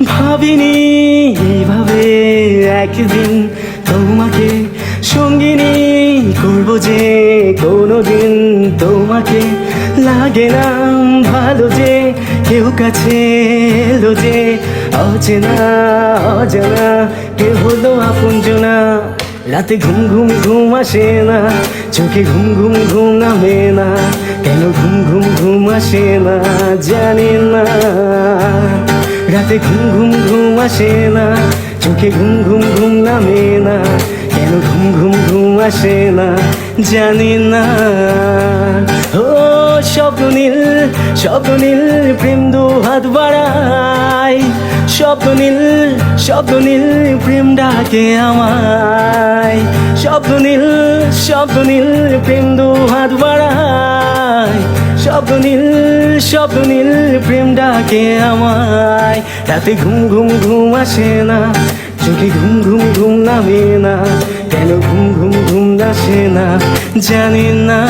ভাবিনি এইভাবে একদিন তোমাকে সঙ্গিনী করবো যে কোনোদিন। তোমাকে লাগে না ভালো যে কেউ কাছে এলো যে অচেনা অজানা কে হলো আপনজনা। রাতে ঘুম ঘুম ঘুম আসে না, চোখে ঘুম ঘুম ঘুম নামে না, কেন ঘুম ঘুম ঘুম আসে না জানি না। রাতে ঘুম ঘুম ঘুম আসে না, চোখে ঘুম ঘুম ঘুম নামে না, কেন ঘুম ঘুম ঘুম আসে না জানি না। ও স্বপ্ন নীল স্বপ্ন নীল প্রেম দু হাত বাড়াই, স্বপ্ন নীল স্বপ্ন নীল প্রেম ডাকে আমায়। স্বপ্ন নীল স্বপ্ন নীল প্রেম দু হাত বাড়াই, স্বপ্ন নীল স্বপ্ন নীল প্রেম ডাকে আমায়। রাতে ঘুম ঘুম ঘুম আসে না, চোখে ঘুম ঘুম ঘুম নামে না, কেন ঘুম ঘুম ঘুম আসে না জানি না।